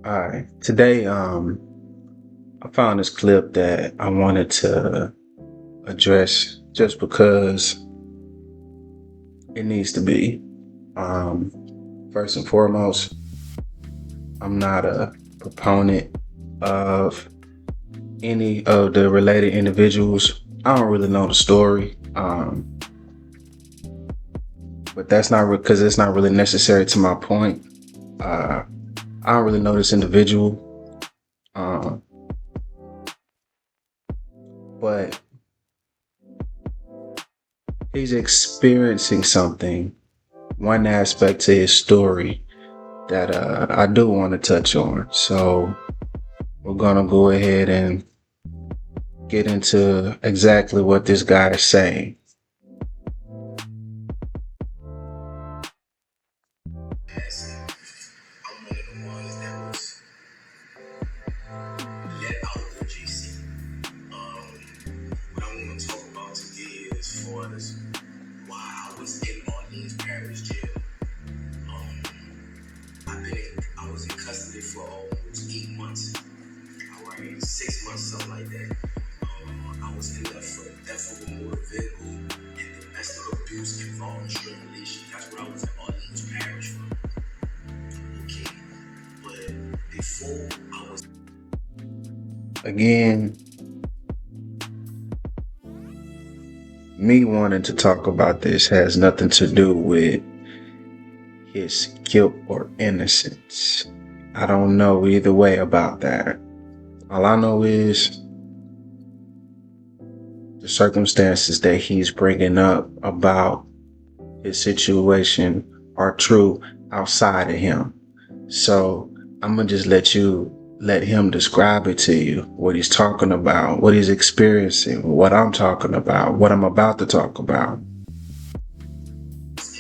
Alright, today I found this clip that I wanted to address just because it needs to be. First and foremost, I'm not a proponent of any of the related individuals. I don't really know the story, but that's not because it's not really necessary to my point. I don't really know this individual, um, but he's experiencing something, one aspect to his story that I do want to touch on. So we're gonna go ahead and get into exactly what this guy is saying. I'm one of the ones that was let out of the GC. What I want to talk about today is as far as why I was in Orleans Parish Jail. I was in custody for almost 8 months. Alright, 6 months, something like that. I was in there for theft of a motor vehicle and domestic abuse involving strangulation. That's what I was in Orleans Parish for. Okay, but before I was Again, me wanting to talk about this has nothing to do with his guilt or innocence. I don't know either way about that. All I know is the circumstances that he's bringing up about his situation are true outside of him. So I'm gonna just let him describe it to you, what he's talking about, what he's experiencing, what I'm talking about, what I'm about to talk about.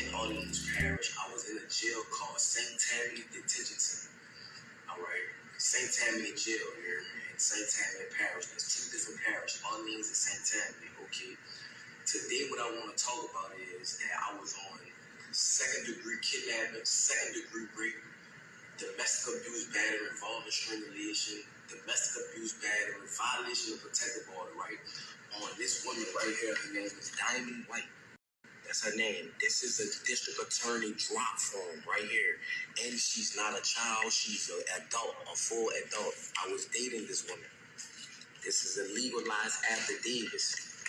in Orleans Parish, I was in a jail called St. Tammany Detention Center. Alright, St. Tammany Jail here in St. Tammany Parish. There's two different parishes, Orleans and St. Tammany. Okay, today what I want to talk about is that I was on second-degree kidnapping, second-degree rape, domestic abuse, battery involving strangulation, domestic abuse, battery, violation of protective order, right? On this woman right here, her name is Diamond White. That's her name. This is a district attorney drop form right here. And she's not a child, she's an adult, a full adult. I was dating this woman. This is a legalized affidavit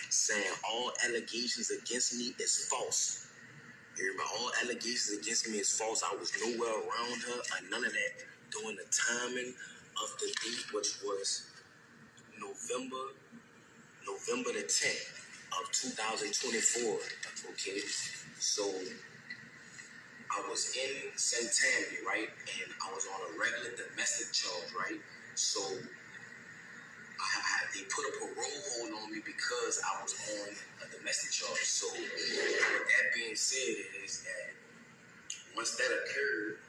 saying all allegations against me is false. You remember, all allegations against me is false. I was nowhere around her or none of that during the timing of the date, which was November the 10th of 2024. Okay, so I was in St. Tammany, right, and I was on a regular domestic charge, right. So they put a parole hold on me because I was on a domestic charge. So with that being said, is that once that occurred,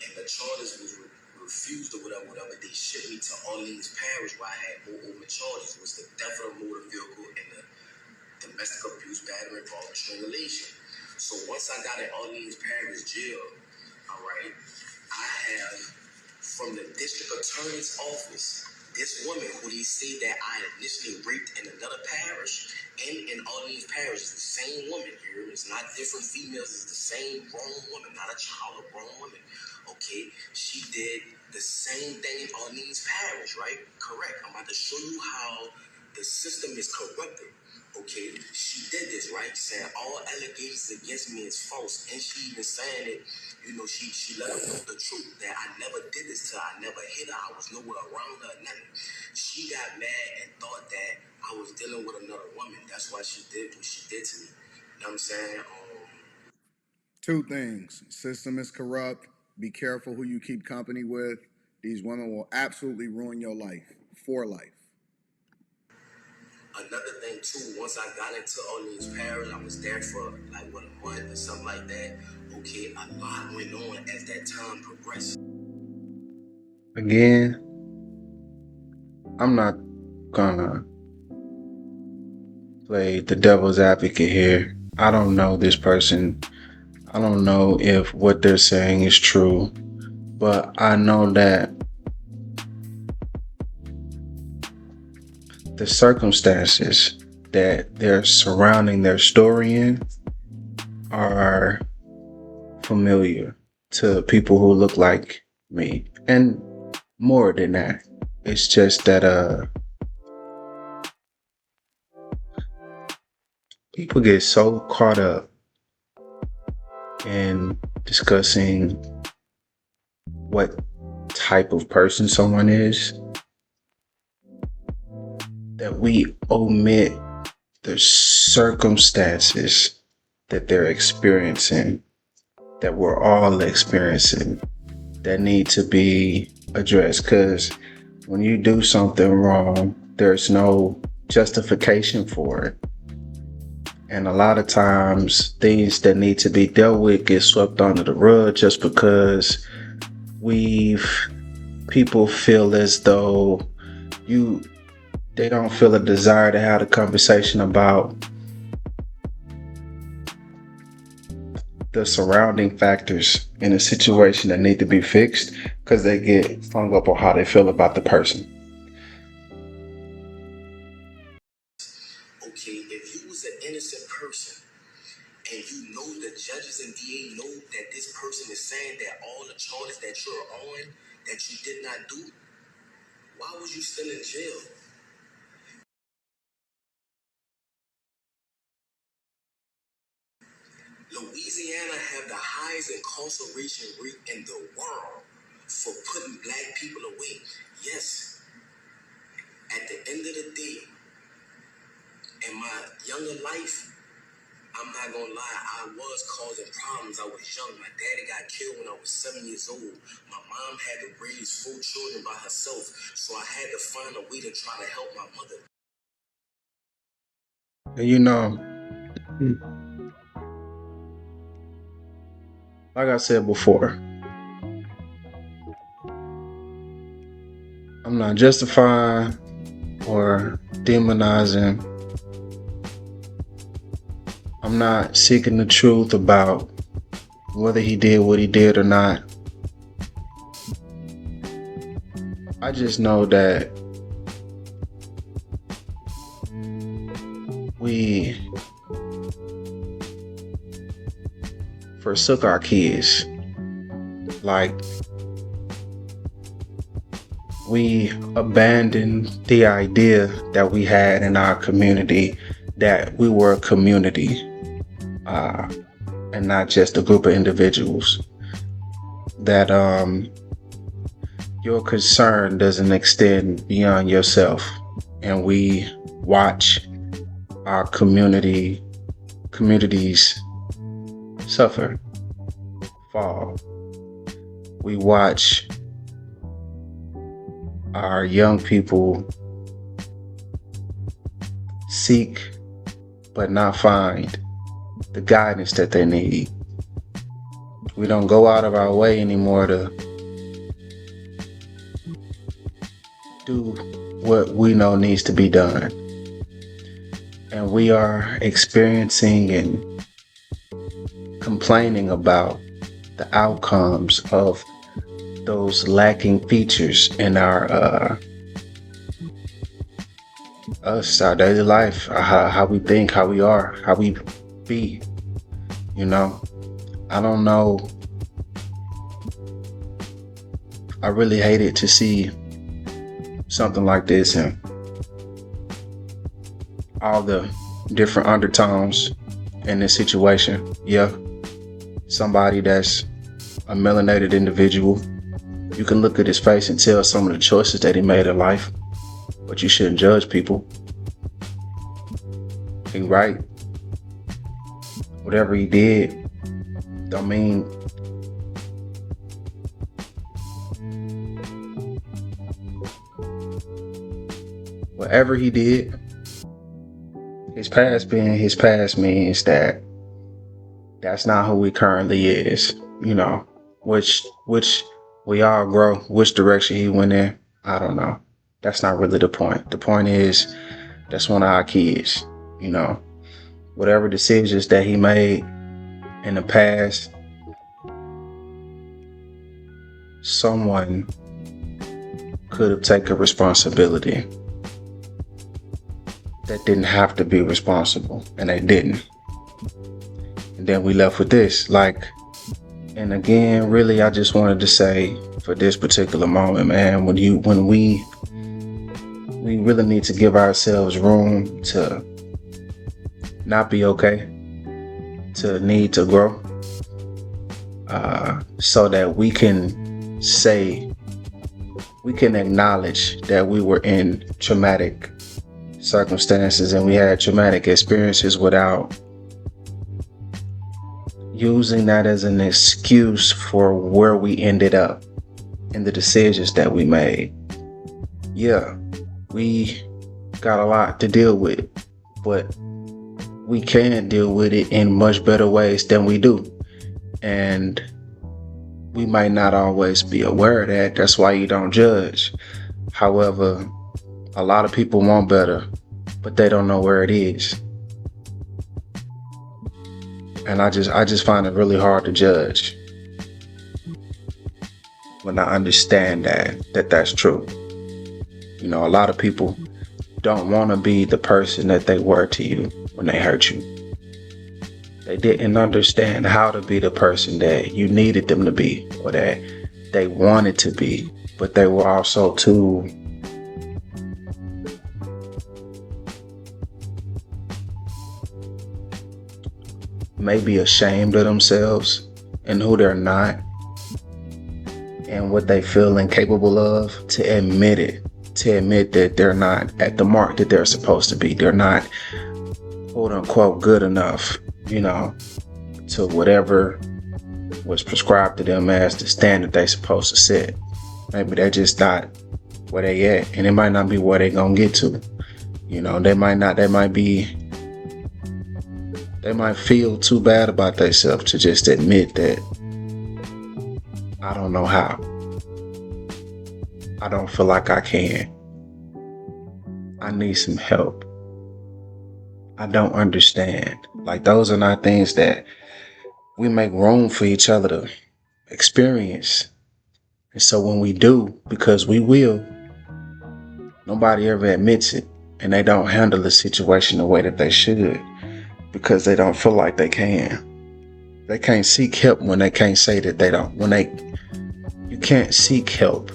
and the charges was refused or whatever, they shipped me to Orleans Parish where I had more charges. It was the theft of a motor vehicle and the domestic abuse, battery, involving strangulation. So once I got in Orleans Parish Jail, all right, I have from the district attorney's office, this woman who they say that I initially raped in another parish and in Orleans Parish is the same woman here. It's not different females. It's the same grown woman, not a child, a grown woman. Okay, she did the same thing in Orleans Parish, right? Correct. I'm about to show you how the system is corrupted. Okay, she did this, right? Saying all allegations against me is false, and she even saying it. You know, she let her know the truth that I never did this to her. I never hit her. I was nowhere around her. Nothing. She got mad and thought that I was dealing with another woman. That's why she did what she did to me. You know what I'm saying? Two things. System is corrupt. Be careful who you keep company with. These women will absolutely ruin your life for life. Another thing too, once I got into Orleans Parish, I was there for like a month or something like that. Okay, a lot went on as that time progressed. Again, I'm not gonna play the devil's advocate here. I don't know this person. I don't know if what they're saying is true. but I know that the circumstances that they're surrounding their story in are familiar to people who look like me. And more than that, it's just that people get so caught up in discussing what type of person someone is that we omit the circumstances that they're experiencing, that we're all experiencing, that need to be addressed. Because when you do something wrong, there's no justification for it. And a lot of times things that need to be dealt with get swept under the rug just because people feel as though they don't feel a desire to have a conversation about the surrounding factors in a situation that need to be fixed because they get hung up on how they feel about the person. Okay, if you was an innocent person and you know the judges and DA know that this person is saying that all the charges that you're on that you did not do, why was you still in jail? Louisiana have the highest incarceration rate in the world for putting black people away. Yes, at the end of the day, in my younger life, I'm not gonna lie, I was causing problems. I was young. My daddy got killed when I was 7 years old. My mom had to raise 4 children by herself, so I had to find a way to try to help my mother. And you know, like I said before, I'm not justifying or demonizing. I'm not seeking the truth about whether he did what he did or not. I just know that we forsook our kids. Like, we abandoned the idea that we had in our community that we were a community and not just a group of individuals. That your concern doesn't extend beyond yourself, and we watch our communities suffer, fall. We watch our young people seek but not find the guidance that they need. We don't go out of our way anymore to do what we know needs to be done. And we are experiencing and complaining about the outcomes of those lacking features in our daily life, how we think, how we are, how we be. You know, I don't know. I really hated to see something like this and all the different undertones in this situation. Yeah, somebody that's a melanated individual, you can look at his face and tell some of the choices that he made in life, but you shouldn't judge people. He right. Whatever he did, don't mean whatever he did, his past being his past means that that's not who he currently is, you know, which we all grow. Which direction he went in, I don't know. That's not really the point. The point is, that's one of our kids, you know. Whatever decisions that he made in the past, someone could have taken responsibility that didn't have to be responsible, and they didn't. And then we left with this, and again, really, I just wanted to say for this particular moment, man, when we really need to give ourselves room to not be okay, to need to grow, so that we can acknowledge that we were in traumatic circumstances and we had traumatic experiences without using that as an excuse for where we ended up and the decisions that we made. Yeah, we got a lot to deal with, but we can deal with it in much better ways than we do. And we might not always be aware of that. That's why you don't judge. However, a lot of people want better, but they don't know where it is. And I just find it really hard to judge when I understand that's true. You know, a lot of people don't want to be the person that they were to you when they hurt you. They didn't understand how to be the person that you needed them to be or that they wanted to be, but they were also too maybe ashamed of themselves and who they're not and what they feel incapable of to admit that they're not at the mark that they're supposed to be. They're not, quote unquote, good enough, you know, to whatever was prescribed to them as the standard they supposed to set. Maybe they're just not where they at, and it might not be where they gonna get to. You know, they might feel too bad about themselves to just admit that I don't know how. I don't feel like I can. I need some help. I don't understand. Like, those are not things that we make room for each other to experience. And so when we do, because we will, nobody ever admits it, and they don't handle the situation the way that they should because they don't feel like they can. They can't seek help when they can't say that they don't. You can't seek help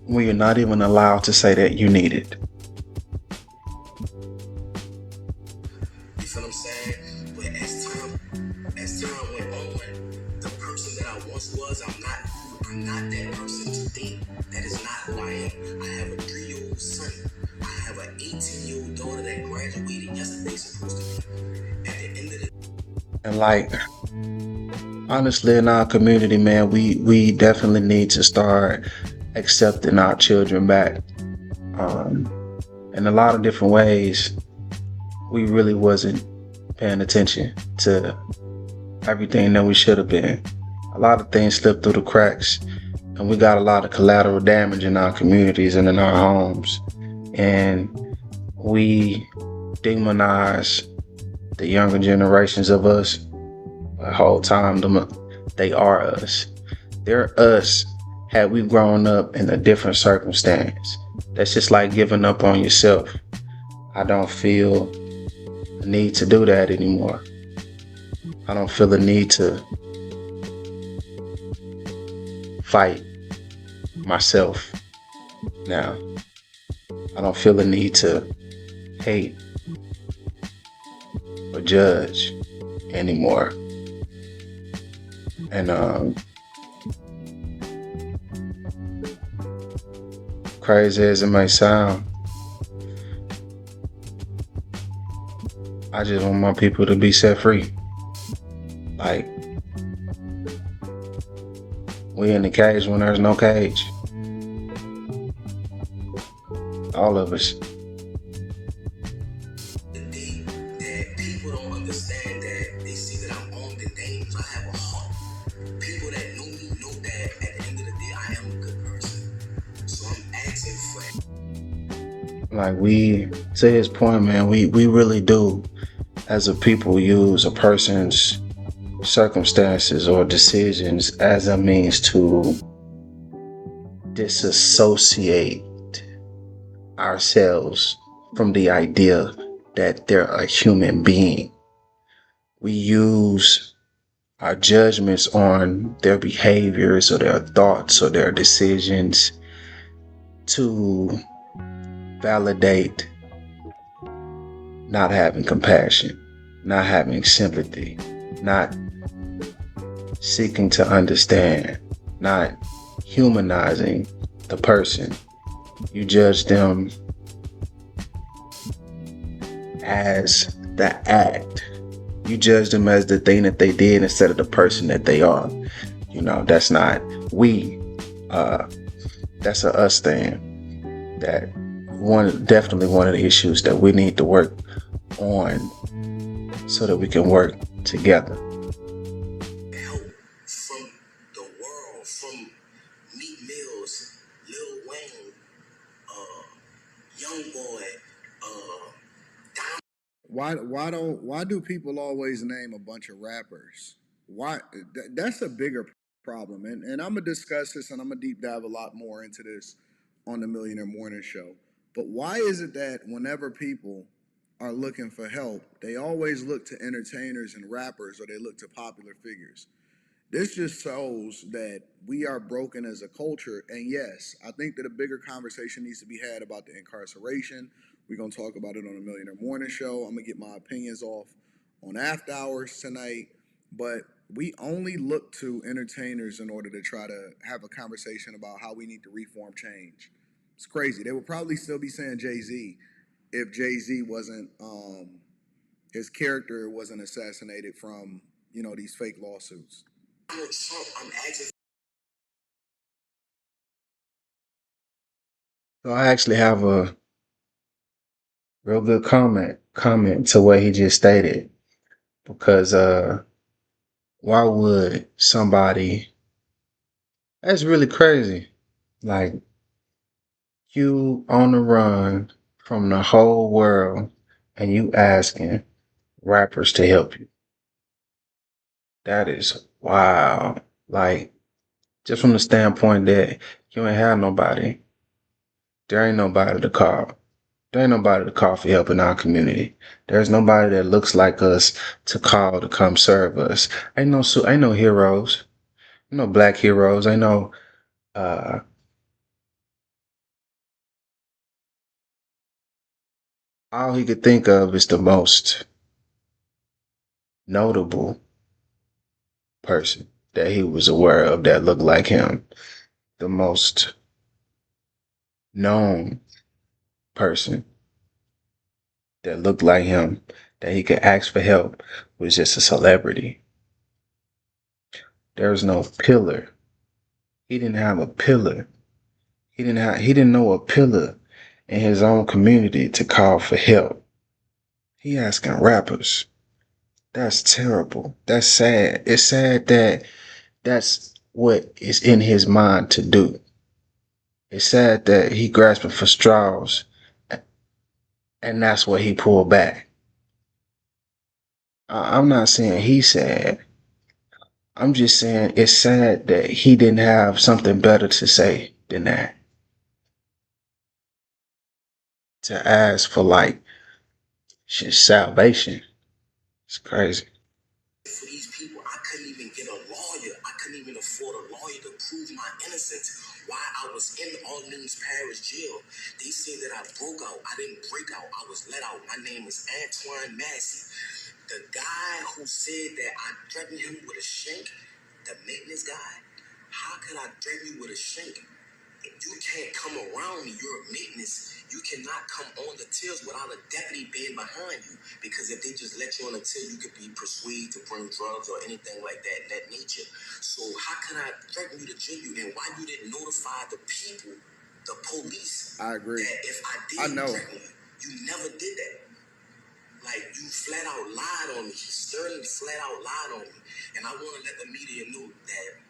when you're not even allowed to say that you need it. You feel what I'm saying? But as time went on, the person that I once was, I'm not that person today. That is not who I am. I have a 3-year-old son. I have an 18-year-old daughter that graduated yesterday, supposed to be. At the end of the And honestly, in our community, man, we definitely need to start accepting our children back. In a lot of different ways, we really wasn't paying attention to everything that we should have been. A lot of things slipped through the cracks, and we got a lot of collateral damage in our communities and in our homes. And we demonize the younger generations of us the whole time. They are us. They're us had we grown up in a different circumstance. That's just like giving up on yourself. I don't feel the need to do that anymore. I don't feel the need to fight myself now. I don't feel the need to hate or judge anymore. And crazy as it may sound, I just want my people to be set free. Like, we in the cage when there's no cage. All of us. that people don't understand that they see that I'm on the names. I have a heart. People that know me know that at the end of the day, I am a good person. So I'm asking for. Like, to his point, man, we really do, as a people, use a person's circumstances or decisions as a means to disassociate ourselves from the idea that they're a human being. We use our judgments on their behaviors or their thoughts or their decisions to validate not having compassion, not having sympathy, not seeking to understand, not humanizing the person. You judge them as the act. You judge them as the thing that they did instead of the person that they are. You know, that's not we. That's a us thing. That definitely one of the issues that we need to work on so that we can work together. Help from the world, from Meat Mills, Lil Wayne, Young Boy, Why do people always name a bunch of rappers? Why that's a bigger problem. And I'm gonna discuss this and I'm gonna deep dive a lot more into this on the Millionaire Morning Show. But why is it that whenever people are looking for help, they always look to entertainers and rappers or they look to popular figures? This just shows that we are broken as a culture. And yes, I think that a bigger conversation needs to be had about the incarceration. We're going to talk about it on the Millionaire Morning Show. I'm going to get my opinions off on After Hours tonight. But we only look to entertainers in order to try to have a conversation about how we need to reform change. It's crazy. They would probably still be saying Jay-Z if Jay-Z wasn't, his character wasn't assassinated from, these fake lawsuits. I'm asking. So I actually have a real good comment to what he just stated. Because why would somebody, that's really crazy. Like, you on the run from the whole world and you asking rappers to help you. That is wow. Like, just from the standpoint that you ain't have nobody. There ain't nobody to call. There ain't nobody to call for help in our community. There's nobody that looks like us to call to come serve us. Ain't no heroes. Ain't no black heroes. Ain't no all he could think of is the most notable person that he was aware of that looked like him. The most known person that looked like him that he could ask for help was just a celebrity. There was no pillar. He didn't have a pillar. He didn't know a pillar in his own community to call for help. He asking rappers. That's terrible. That's sad. It's sad that that's what is in his mind to do. It's sad that he grasping for straws and that's what he pulled back. I'm not saying he's sad. I'm just saying it's sad that he didn't have something better to say than that. To ask for like salvation. It's crazy. For these people, I couldn't even get a lawyer. I couldn't even afford a lawyer to prove my innocence while I was in Orleans Parish Jail. They said that I broke out. I didn't break out. I was let out. My name is Antoine Massey. The guy who said that I threatened him with a shank, the maintenance guy, how could I threaten you with a shank? You can't come around me. You're a maintenance. You cannot come on the tills without a deputy being behind you. Because if they just let you on the till, you could be persuaded to bring drugs or anything like that nature. So how can I threaten you to jail you? And why you didn't notify the people, the police? I agree. That if I did threaten you, you never did that. Like, you flat out lied on me. Sterling flat out lied on me. And I want to let the media know that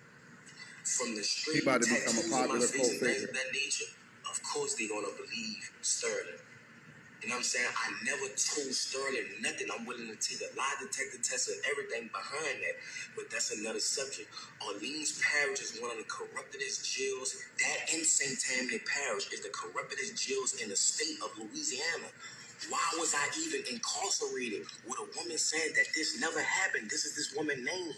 from the street, He about to become a tattoos on my popular face cult and things figure. of that nature, of course they're gonna believe Sterling. You know what I'm saying? I never told Sterling nothing. I'm willing to take a lie detector test and everything behind that. But that's another subject. Orleans Parish is one of the corruptedest jails. That in St. Tammany Parish is the corruptedest jails in the state of Louisiana. Why was I even incarcerated with a woman saying that this never happened? This is this woman's name.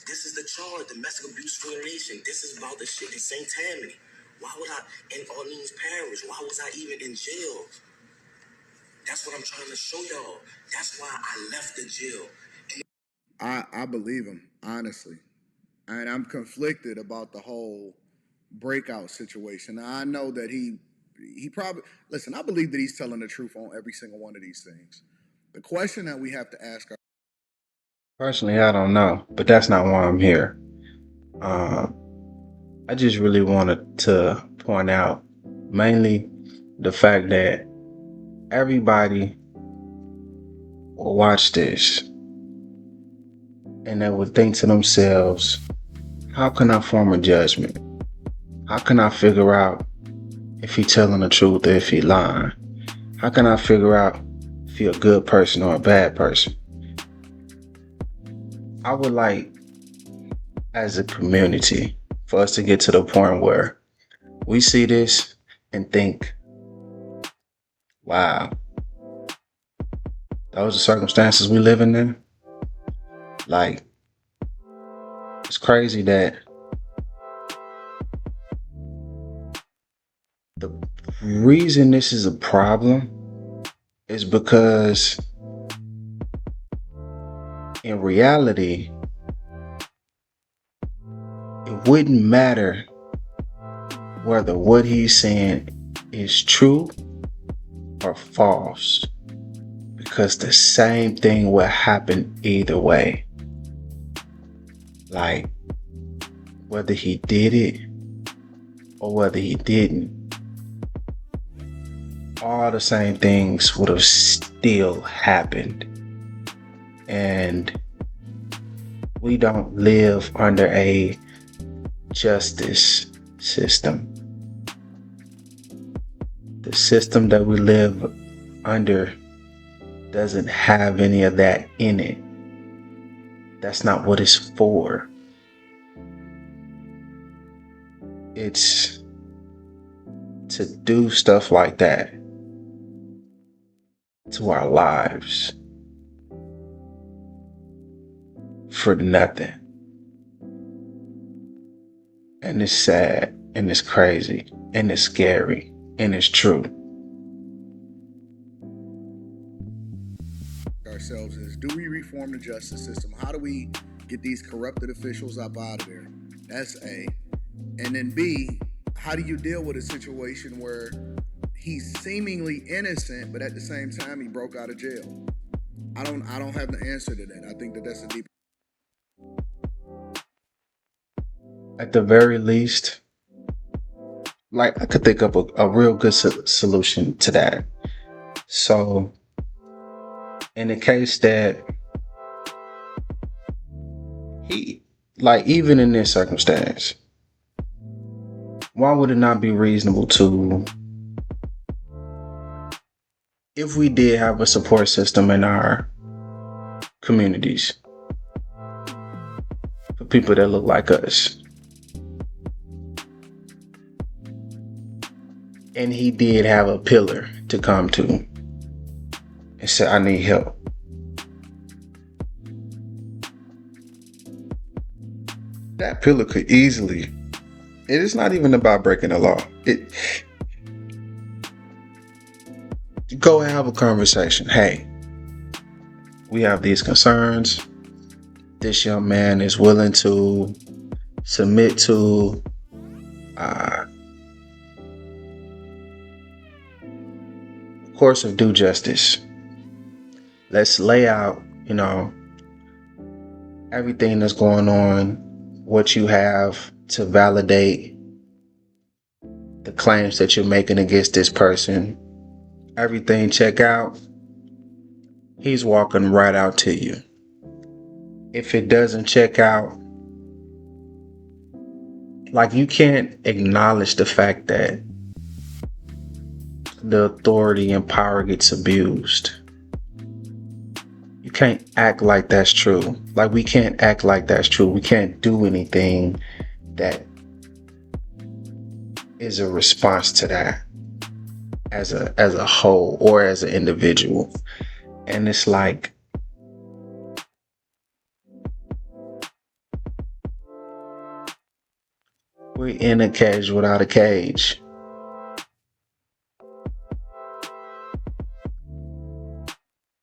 This is the charge, domestic abuse violation. This is about the shit in St. Tammany. Why would I, in Orleans Parish, why was I even in jail? That's what I'm trying to show y'all. That's why I left the jail. I believe him, honestly. And I'm conflicted about the whole breakout situation. Now, I know that he probably, listen, I believe that he's telling the truth on every single one of these things. The question that we have to ask Personally, I don't know, but that's not why I'm here. I just really wanted to point out mainly the fact that everybody will watch this and they would think to themselves, how can I form a judgment? How can I figure out if he telling the truth or if he lying? How can I figure out if he a good person or a bad person? I would like, as a community, for us to get to the point where we see this and think, wow, those are circumstances we live in. Like, it's crazy that the reason this is a problem is because in reality, it wouldn't matter whether what he's saying is true or false, because the same thing will happen either way. Like, whether he did it or whether he didn't, all the same things would have still happened. And we don't live under a justice system. The system that we live under doesn't have any of that in it. That's not what it's for. It's to do stuff like that to our lives for nothing. And it's sad, and it's crazy, and it's scary, and it's true. ourselves is, do we reform the justice system? How do we get these corrupted officials up out of there? That's A. And then B, how do you deal with a situation where he's seemingly innocent, but at the same time he broke out of jail? I don't have the answer to that. I think that that's a deep. At the very least, like, I could think of a real good solution to that. So, in the case that he, like, even in this circumstance, why would it not be reasonable to, if we did have a support system in our communities for people that look like us, and he did have a pillar to come to and say, I need help, that pillar could easily, it is not even about breaking the law. Go and have a conversation. Hey, we have these concerns. This young man is willing to submit to course of due justice. Let's lay out, everything that's going on, what you have to validate the claims that you're making against this person. Everything check out. He's walking right out to you. If it doesn't check out, like, you can't acknowledge the fact that the authority and power gets abused. You can't act like that's true. Like, we can't act like that's true. We can't do anything that is a response to that as a whole or as an individual. And it's like, we're in a cage without a cage.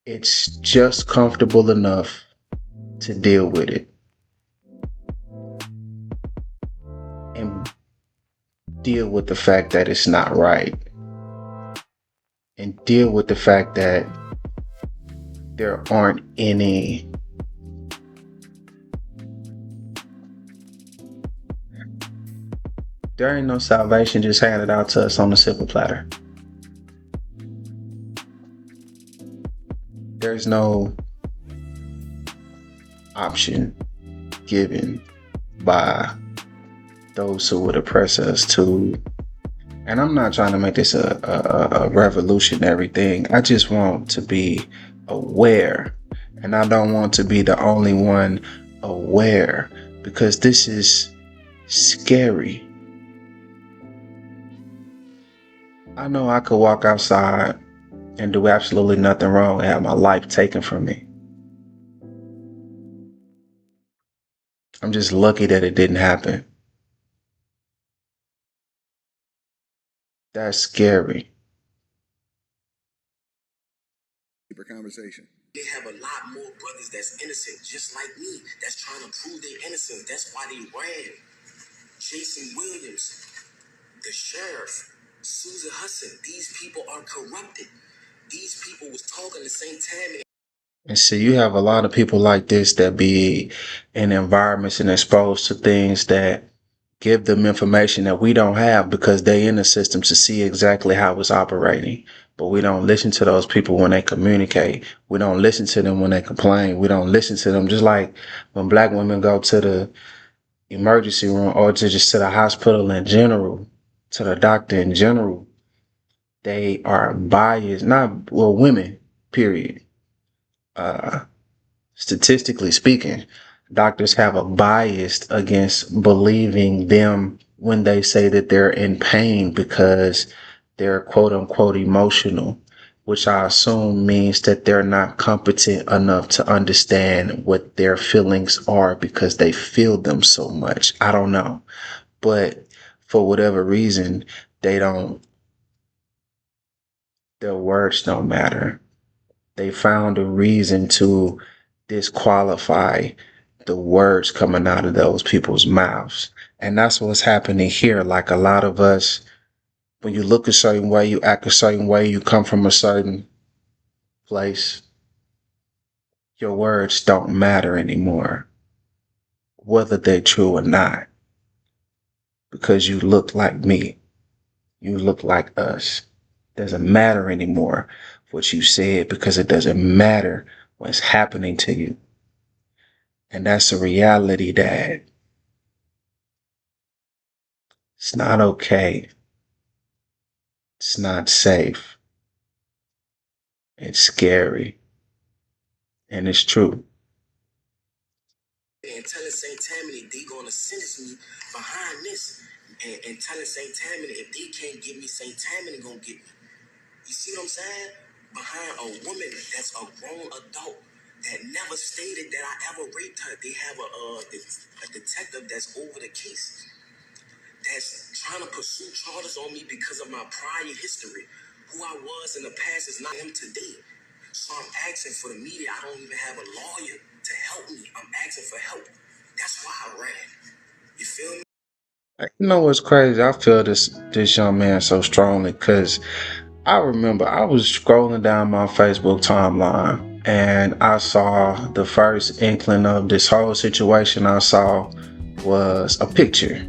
It's just comfortable enough to deal with it and deal with the fact that it's not right, and deal with the fact that there aren't any there ain't no salvation just handed out to us on a silver platter. There's no option given by those who would oppress us to. And I'm not trying to make this a revolutionary thing. I just want to be aware. And I don't want to be the only one aware, because this is scary. I know I could walk outside and do absolutely nothing wrong and have my life taken from me. I'm just lucky that it didn't happen. That's scary. Deeper conversation. They have a lot more brothers that's innocent, just like me, that's trying to prove their innocence. That's why they ran. Jason Williams, the sheriff, Susan Hudson, these people are corrupted. These people was talking the same time. And so you have a lot of people like this that be in environments and exposed to things that give them information that we don't have, because they in the system to see exactly how it's operating. But we don't listen to those people when they communicate. We don't listen to them when they complain. We don't listen to them. Just like when black women go to the emergency room or just to the hospital in general, to the doctor in general, they are biased. Women, period. Statistically speaking, doctors have a bias against believing them when they say that they're in pain because they're quote unquote emotional, which I assume means that they're not competent enough to understand what their feelings are because they feel them so much. I don't know. But for whatever reason, their words don't matter. They found a reason to disqualify the words coming out of those people's mouths. And that's what's happening here. Like, a lot of us, when you look a certain way, you act a certain way, you come from a certain place, your words don't matter anymore, whether they're true or not, because you look like me. You look like us. Doesn't matter anymore what you said, because it doesn't matter what's happening to you. And that's a reality that it's not okay. It's not safe. It's scary. And it's true. And telling St. Tammany they gonna sentence me behind this. And telling St. Tammany if they can't get me, St. Tammany gonna get me. You see what I'm saying? Behind a woman that's a grown adult that never stated that I ever raped her. They have a detective that's over the case that's trying to pursue charges on me because of my prior history. Who I was in the past is not him today. So I'm asking for the media. I don't even have a lawyer to help me. I'm asking for help. That's why I ran. You feel me? You know what's crazy? I feel this young man so strongly, because I remember I was scrolling down my Facebook timeline and I saw the first inkling of this whole situation I saw was a picture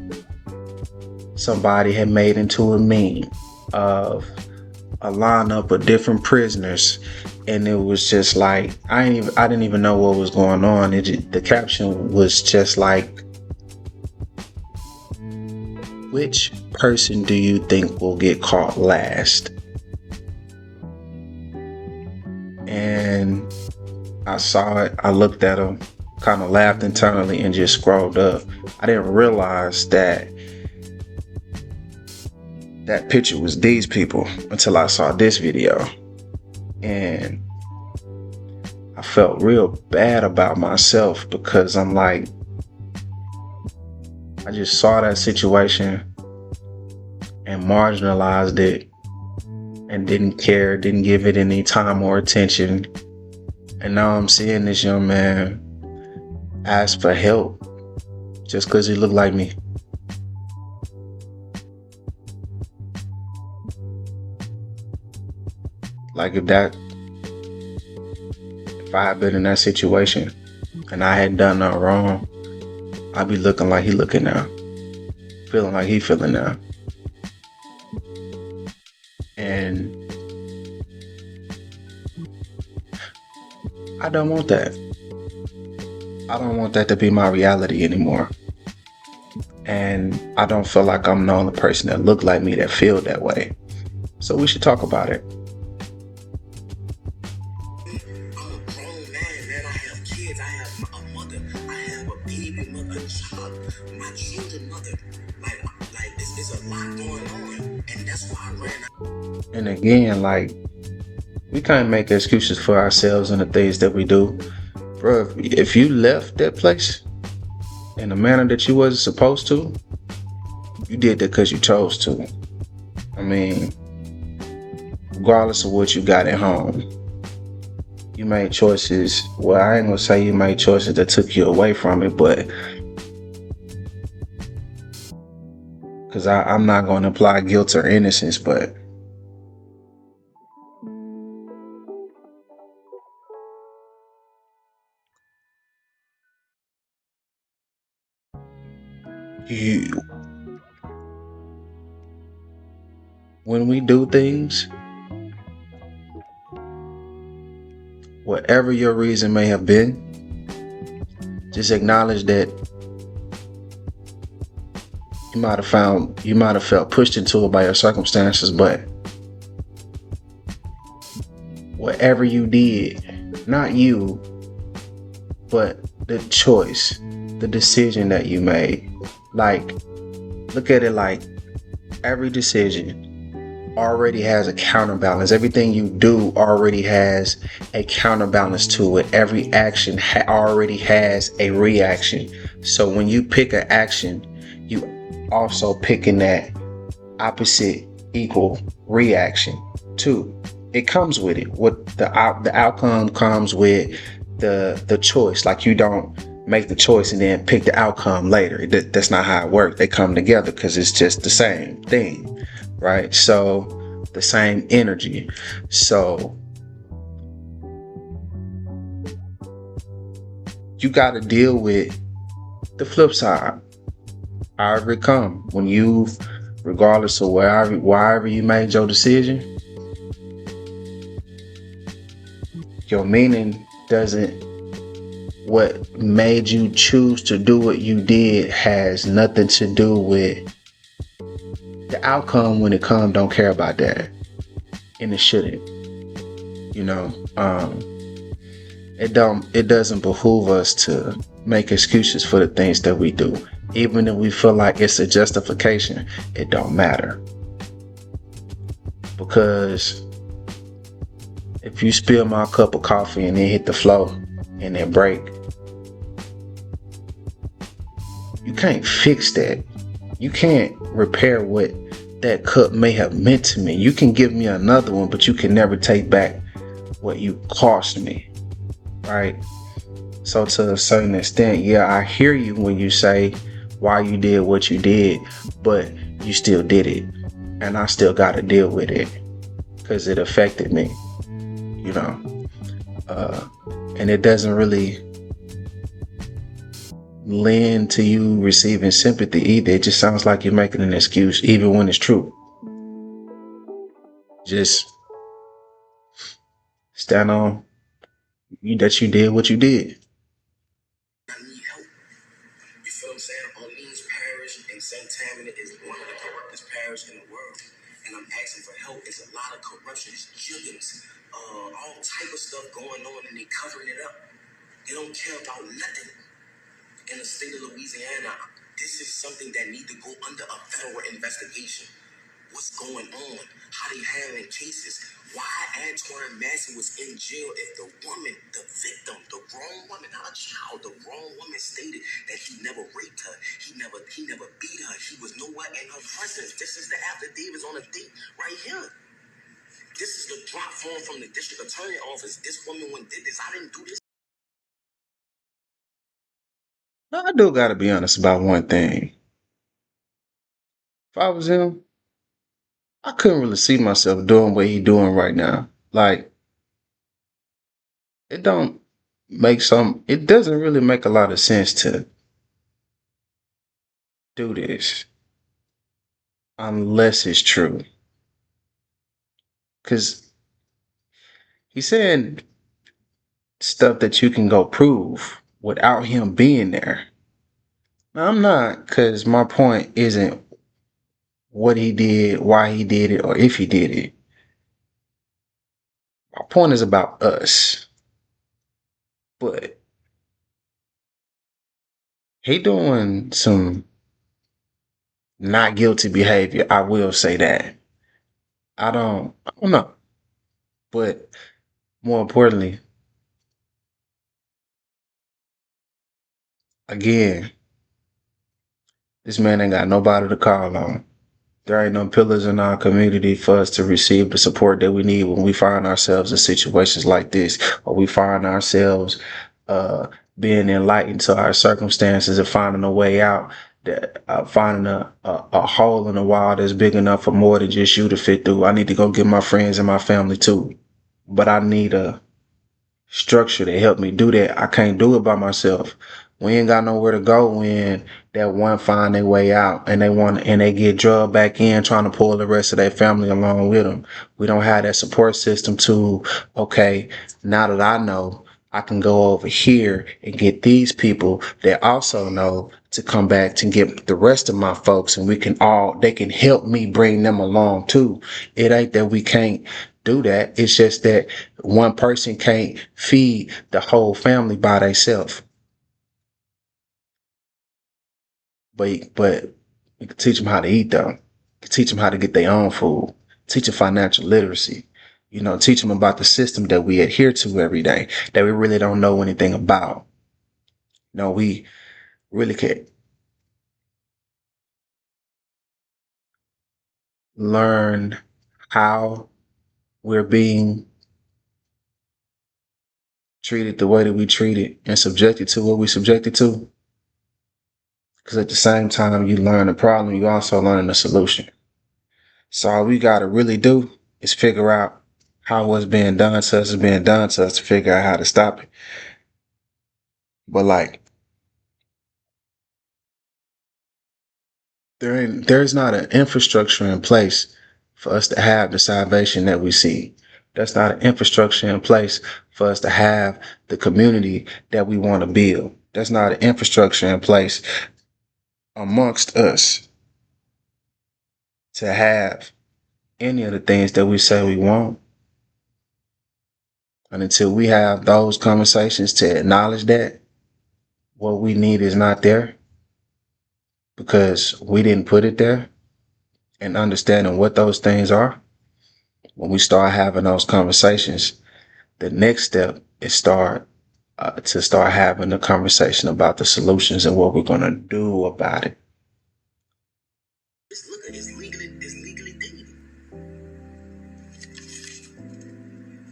somebody had made into a meme of a lineup of different prisoners, and it was just like I didn't even know what was going on. The caption was just like, which person do you think will get caught last? and I saw it. I looked at him, kind of laughed internally, and just scrolled up. I didn't realize that that picture was these people until I saw this video. And I felt real bad about myself because I'm like, I just saw that situation and marginalized it and didn't care, didn't give it any time or attention. And now I'm seeing this young man ask for help just because he looked like me. Like if I had been in that situation and I hadn't done nothing wrong, I'd be looking like he looking now, feeling like he feeling now. And I don't want that. I don't want that to be my reality anymore. And I don't feel like I'm the only person that look like me that feel that way. So we should talk about it. I'm a grown man. I have kids. I have a mother. I have a baby mother, a child, my children mother. Like it's a lot going on, and that's why I ran out. And again, like, we can't make excuses for ourselves and the things that we do. Bro, if you left that place in a manner that you wasn't supposed to, you did that because you chose to. I mean, regardless of what you got at home, you made choices. Well, I ain't gonna say you made choices that took you away from it, but because I'm not going to apply guilt or innocence, but when we do things, whatever your reason may have been, just acknowledge that you might have felt pushed into it by your circumstances, but whatever you did, not you, but the choice, the decision that you made, like, look at it like every decision already has a counterbalance. Everything you do already has a counterbalance to it. Every action already has a reaction. So when you pick an action, you also picking that opposite equal reaction too. It comes with it. What the outcome comes with the choice. Like, you don't make the choice and then pick the outcome later. That's not how it works. They come together because it's just the same thing, right? So the same energy. So you got to deal with the flip side. However it come, when you, regardless of wherever you made your decision, your meaning doesn't, what made you choose to do what you did has nothing to do with the outcome. When it comes, don't care about that, and it shouldn't. It doesn't behoove us to make excuses for the things that we do. Even if we feel like it's a justification, it don't matter. Because if you spill my cup of coffee and then hit the floor and then break, you can't fix that. You can't repair what that cup may have meant to me. You can give me another one, but you can never take back what you cost me, right? So to a certain extent, yeah, I hear you when you say why you did what you did, but you still did it. And I still got to deal with it because it affected me, and it doesn't really lend to you receiving sympathy either. It just sounds like you're making an excuse, even when it's true. Just stand on that you did what you did. I need help. You feel what I'm saying? Orleans Parish in St. Tammany is one of the corruptest parishes in the world. and I'm asking for help. There's a lot of corruption, it's juggins, all type of stuff going on, and they covering it up. They don't care about nothing. In the state of Louisiana, this is something that needs to go under a federal investigation. What's going on? How they handling cases? Why Antoine Massey was in jail if the woman, the victim, the grown woman, not a child, the grown woman stated that he never raped her, he never beat her, he was nowhere in her presence. This is the affidavits on the date right here. This is the drop form from the district attorney office. This woman when did this. I didn't do this. I do gotta be honest about one thing. If I was him, I couldn't really see myself doing what he doing right now. Like, it don't it doesn't really make a lot of sense to do this unless it's true. Cause he's saying stuff that you can go prove without him being there. Now, I'm not, cause my point isn't what he did, why he did it, or if he did it. My point is about us. But he doing some not guilty behavior. I will say that. I don't know. But more importantly, again, this man ain't got nobody to call on. There ain't no pillars in our community for us to receive the support that we need when we find ourselves in situations like this, or we find ourselves being enlightened to our circumstances and finding a way out, that finding a hole in the wall that's big enough for more than just you to fit through. I need to go get my friends and my family too, but I need a structure to help me do that. I can't do it by myself. We ain't got nowhere to go when that one find their way out and they get drugged back in trying to pull the rest of their family along with them. We don't have that support system to, okay, now that I know, I can go over here and get these people that also know to come back to get the rest of my folks, and they can help me bring them along too. It ain't that we can't do that. It's just that one person can't feed the whole family by themselves. But you can teach them how to eat though. You can teach them how to get their own food. Teach them financial literacy. Teach them about the system that we adhere to every day that we really don't know anything about. We really can learn how we're being treated the way that we treat it and subjected to what we subjected to. Because at the same time you learn the problem, you also learn the solution. So all we got to really do is figure out how what's being done to us is being done to us to figure out how to stop it. But like, there's not an infrastructure in place for us to have the salvation that we see. There's not an infrastructure in place for us to have the community that we want to build. There's not an infrastructure in place amongst us to have any of the things that we say we want. And until we have those conversations to acknowledge that what we need is not there because we didn't put it there, and understanding what those things are, when we start having those conversations, the next step is to start having a conversation about the solutions and what we're going to do about it. It's legally dated.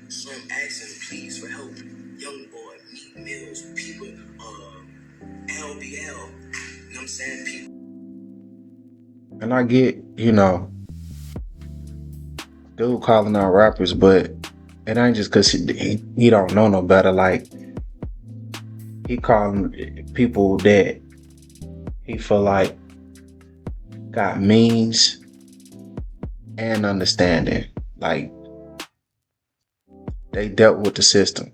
So I'm asking please for help. Young boy, meat meals, people, LBL. You know what I'm saying? People. And I get, dude calling out rappers, but it ain't just because he don't know no better. Like, he calling people that he feel like got means and understanding. Like, they dealt with the system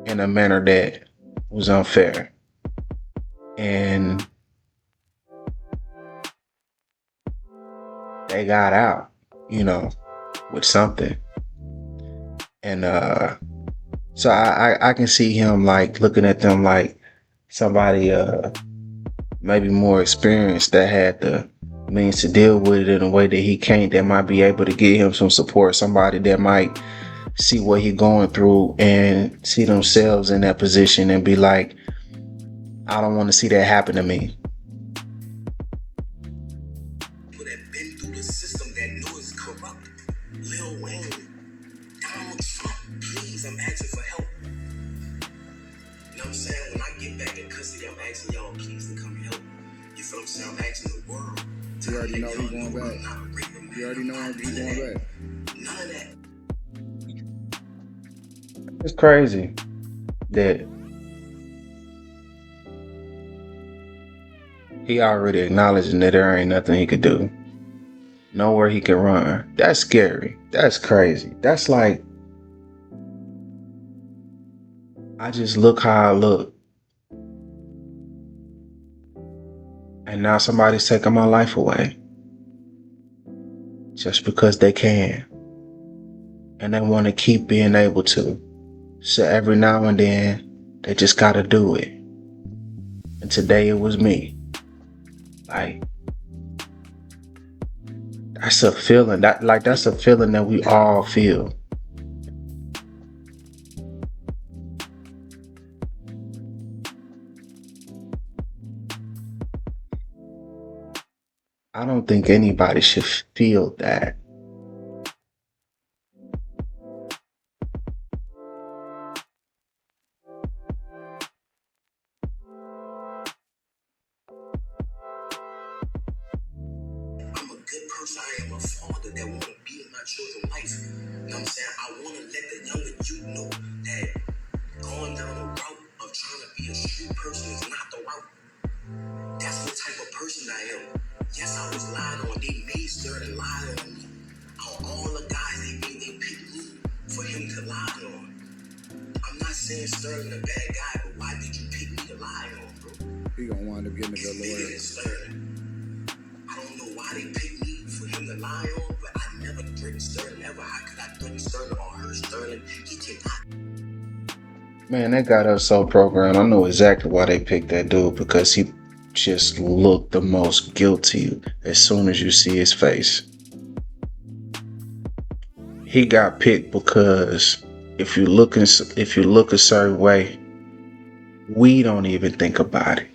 in a manner that was unfair. And they got out, with something. And so I can see him like looking at them like somebody maybe more experienced that had the means to deal with it in a way that he can't, that might be able to give him some support. Somebody that might see what he going through and see themselves in that position and be like, I don't want to see that happen to me. People that been through the system that know it's corrupt. Lil Wayne, Donald Trump, please, I'm asking for help. You know what I'm saying? When I get back in custody, I'm asking y'all please to come help. You feel what I'm saying? I'm asking the world. You already know he's going back. You already know he's going back. None of that. It's crazy that he already acknowledging that there ain't nothing he could do. Nowhere he can run. That's scary. That's crazy. That's like, I just look how I look. And now somebody's taking my life away. Just because they can. And they want to keep being able to. So every now and then, they just gotta do it. And today it was me. Like, that's a feeling. That's a feeling that we all feel. I don't think anybody should feel that. I'm a good person. I am a father that want to be in my children's life. You know what I'm saying? I want to let the younger youth know that going down the route of trying to be a street person is not the route. That's the type of person I am. Yes, I was lied on. They made Sterling lie on me. On all the guys they picked me for him to lie on. I'm not saying Sterling a bad guy, but why did you pick me to lie on, bro? He gonna wind up getting a good Bigger lawyer. than Sterling. I don't know why they picked me for him to lie on, but I never threatened Sterling ever. How could I threaten Sterling or hurt Sterling? He cannot. Man, they got us so programmed. I know exactly why they picked that dude, because he just looked the most guilty as soon as you see his face. He got picked because if you look a certain way, we don't even think about it.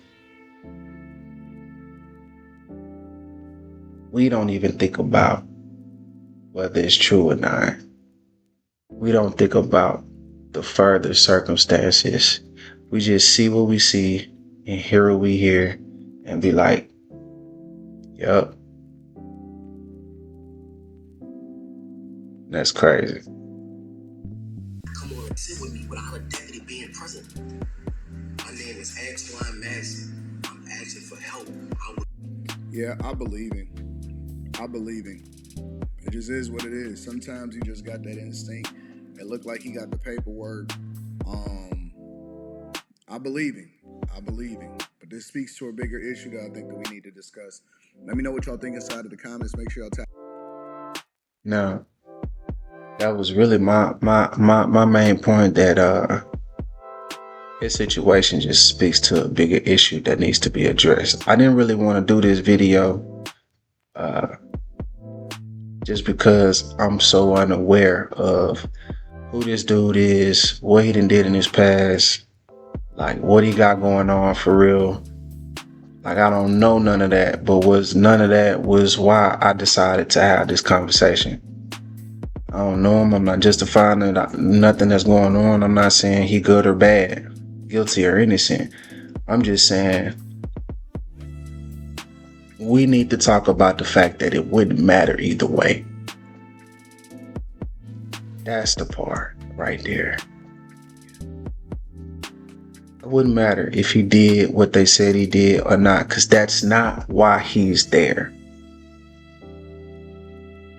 We don't even think about whether it's true or not. We don't think about the further circumstances. We just see what we see and hear what we hear and be like, yup. That's crazy. Come on and sit with me without a deputy being present. My name is Antoine Madison. I'm asking for help. Yeah, I believe him. It just is what it is. Sometimes you just got that instinct. It looked like he got the paperwork. I believe him. But this speaks to a bigger issue that I think that we need to discuss. Let me know what y'all think inside of the comments. Make sure y'all tap. Now, that was really my main point, that his situation just speaks to a bigger issue that needs to be addressed. I didn't really want to do this video just because I'm so unaware of who this dude is, what he done did in his past, like what he got going on for real. Like, I don't know none of that, but none of that was why I decided to have this conversation. I don't know him. I'm not justifying nothing that's going on. I'm not saying he good or bad, guilty or innocent. I'm just saying we need to talk about the fact that it wouldn't matter either way. That's the part right there. It wouldn't matter if he did what they said he did or not, because that's not why he's there.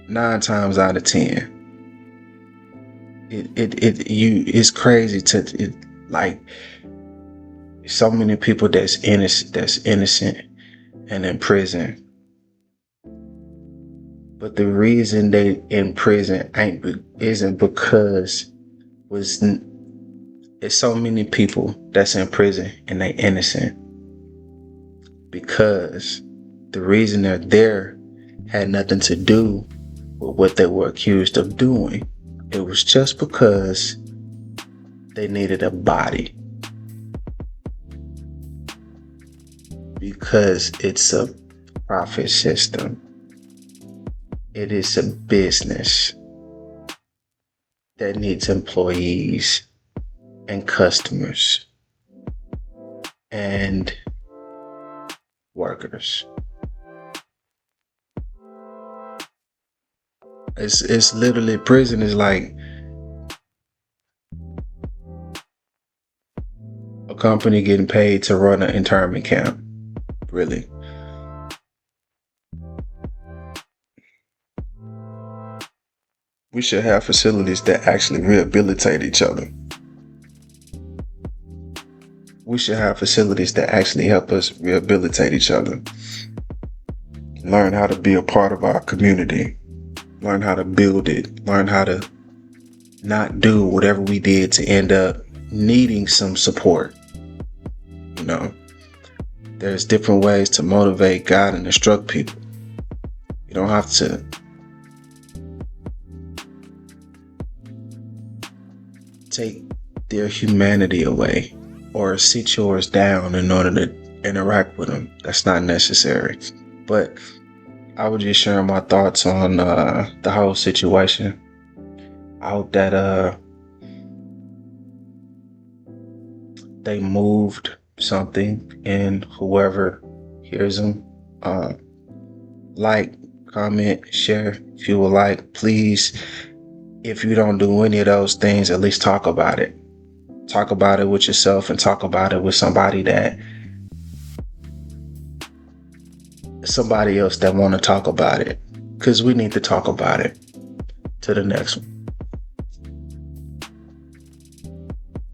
9 times out of 10. It's crazy to like so many people that's innocent and in prison, But the reason they in prison isn't because it's so many people that's in prison and they innocent, because the reason they're there had nothing to do with what they were accused of doing. It was just because they needed a body. Because it's a profit system. It is a business that needs employees and customers and workers. It's literally, prison is like a company getting paid to run an internment camp. Really. We should have facilities that actually rehabilitate each other. We should have facilities that actually help us rehabilitate each other. Learn how to be a part of our community. Learn how to build it. Learn how to not do whatever we did to end up needing some support. You know, there's different ways to motivate, guide, and instruct people. You don't have to take their humanity away or sit yours down in order to interact with them. That's not necessary. But I was just sharing my thoughts on the whole situation. I hope that they moved something in whoever hears them. Like, comment, share if you would like. Please, if you don't do any of those things, at least talk about it. Talk about it with yourself and talk about it with somebody else that want to talk about it, because we need to talk about it. To the next one.